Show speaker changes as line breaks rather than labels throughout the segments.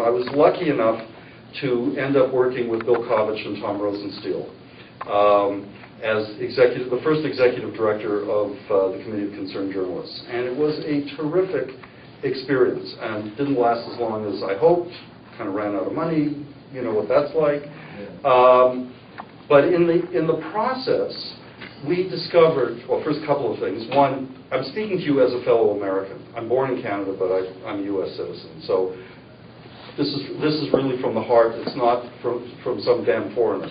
I was lucky enough to end up working with Bill Kovach and Tom Rosensteel as the first executive director of the Committee of Concerned Journalists. And it was a terrific experience, and didn't last as long as I hoped. Kind of ran out of money, you know what that's like. But in the process, we discovered, well, first a couple of things. One, I'm speaking to you as a fellow American. I'm born in Canada, but I'm a U.S. citizen. So this is really from the heart. It's not from some damn foreigner.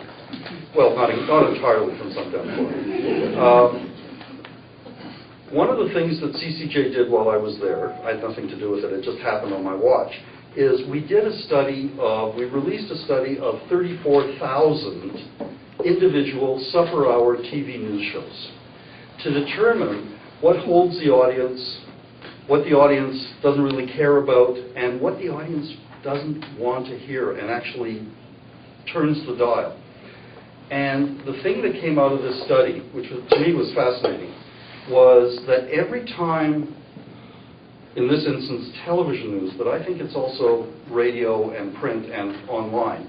Well, not entirely from some damn foreigner. One of the things that CCJ did while I was there, I had nothing to do with it, it just happened on my watch, is we released a study of 34,000 individual suffer-hour TV news shows to determine what holds the audience, what the audience doesn't really care about, and what the audience doesn't want to hear and actually turns the dial. And the thing that came out of this study, which to me was fascinating, was that every time, in this instance television news, but I think it's also radio and print and online,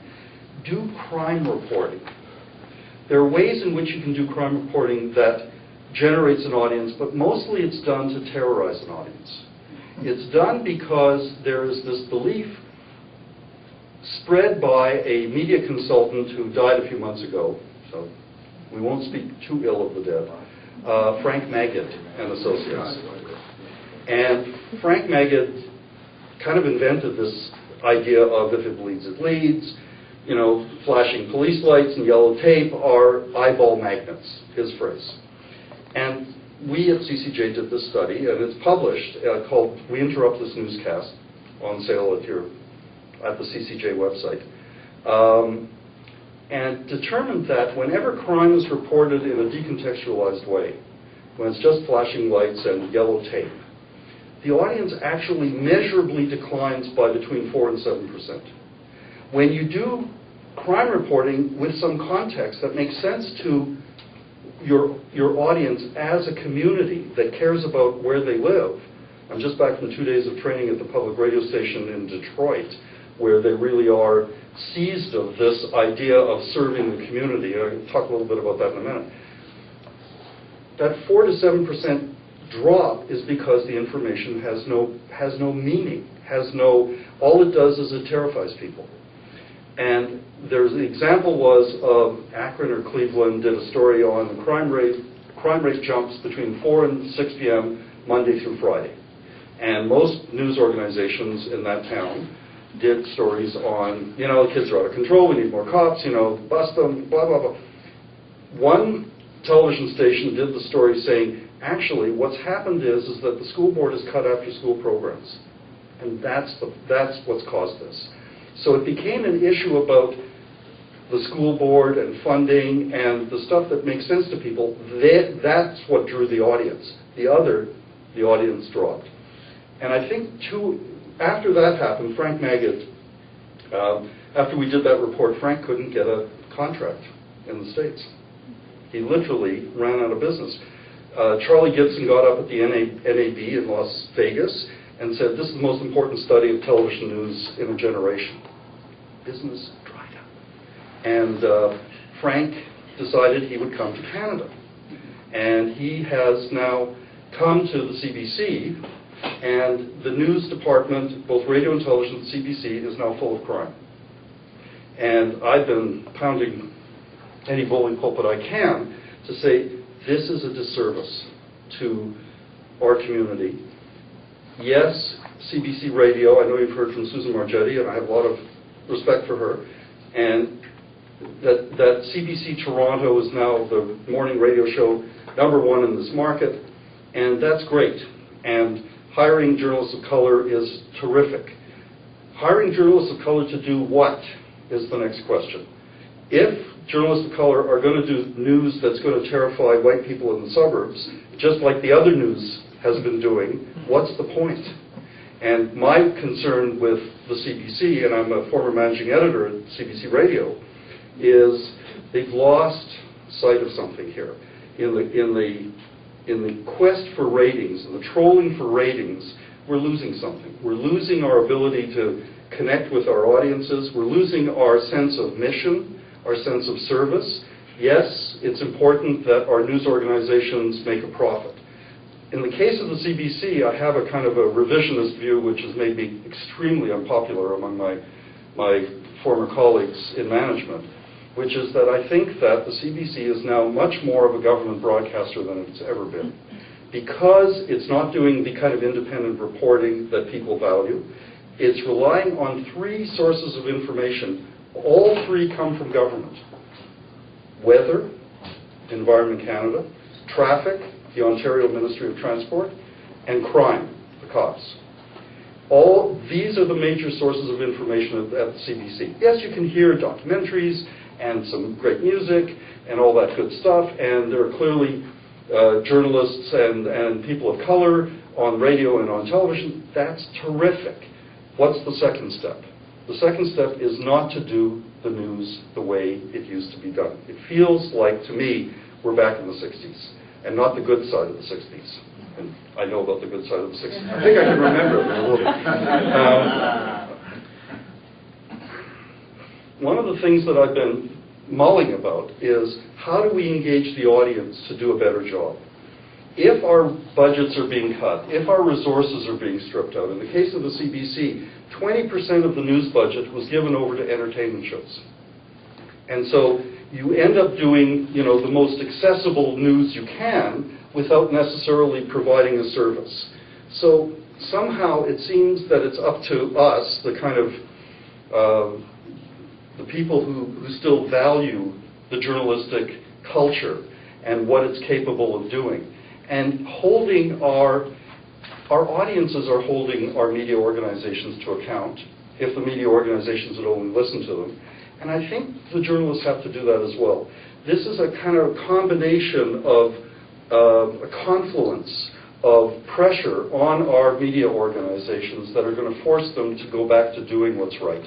do crime reporting. There are ways in which you can do crime reporting that generates an audience, but mostly it's done to terrorize an audience. It's done because there is this belief spread by a media consultant who died a few months ago, so we won't speak too ill of the dead, Frank Magid and Associates. And Frank Magid kind of invented this idea of if it bleeds, it leads. You know, flashing police lights and yellow tape are eyeball magnets, his phrase. And we at CCJ did this study, and it's published, called We Interrupt This Newscast, on sale at the CCJ website, and determined that whenever crime is reported in a decontextualized way, when it's just flashing lights and yellow tape, the audience actually measurably declines by between 4 and 7%. When you do crime reporting with some context that makes sense to your audience as a community that cares about where they live. I'm just back from 2 days of training at the public radio station in Detroit, where they really are seized of this idea of serving the community. I'll talk a little bit about that in a minute. That 4 to 7% drop is because the information has no meaning, all it does is it terrifies people. And the example was of Akron or Cleveland did a story on the crime rate jumps between 4 and 6 p.m. Monday through Friday. And most news organizations in that town did stories on, you know, kids are out of control, we need more cops, you know, bust them, blah, blah, blah. One television station did the story saying, actually, what's happened is that the school board has cut after-school programs. And that's what's caused this. So it became an issue about the school board and funding and the stuff that makes sense to people. That's what drew the audience. The audience dropped. And I think after that happened, Frank Magid, after we did that report, Frank couldn't get a contract in the States. He literally ran out of business. Charlie Gibson got up at the NAB in Las Vegas and said, this is the most important study of television news in a generation. Business dried up. And Frank decided he would come to Canada. And he has now come to the CBC, and the news department, both radio and television at CBC, is now full of crime. And I've been pounding any bully pulpit I can to say, this is a disservice to our community. Yes, CBC Radio, I know you've heard from Susan Margetti, and I have a lot of respect for her, and that CBC Toronto is now the morning radio show #1 in this market, and that's great. And hiring journalists of color is terrific. Hiring journalists of color to do what is the next question. If journalists of color are going to do news that's going to terrify white people in the suburbs, just like the other news has been doing, what's the point? And my concern with the CBC, and I'm a former managing editor at CBC Radio, is they've lost sight of something here. In the quest for ratings, and the trolling for ratings, we're losing something. We're losing our ability to connect with our audiences. We're losing our sense of mission, our sense of service. Yes, it's important that our news organizations make a profit. In the case of the CBC, I have a kind of a revisionist view, which has made me extremely unpopular among my former colleagues in management, which is that I think that the CBC is now much more of a government broadcaster than it's ever been, because it's not doing the kind of independent reporting that people value. It's relying on three sources of information. All three come from government. Weather, Environment Canada; traffic, the Ontario Ministry of Transport; and crime, the cops. All these are the major sources of information at the CBC. Yes, you can hear documentaries and some great music and all that good stuff, and there are clearly journalists and people of color on radio and on television. That's terrific. What's the second step? The second step is not to do the news the way it used to be done. It feels like, to me, we're back in the 60s, and not the good side of the 60s. And I know about the good side of the 60s. I think I can remember it a little bit. One of the things that I've been mulling about is, how do we engage the audience to do a better job? If our budgets are being cut, if our resources are being stripped out, in the case of the CBC, 20% of the news budget was given over to entertainment shows. And so you end up doing, the most accessible news you can without necessarily providing a service. So somehow it seems that it's up to us, the kind of the people who still value the journalistic culture and what it's capable of doing, and holding our audiences are holding our media organizations to account, if the media organizations would only listen to them. And I think the journalists have to do that as well. This is a kind of combination of a confluence of pressure on our media organizations that are going to force them to go back to doing what's right.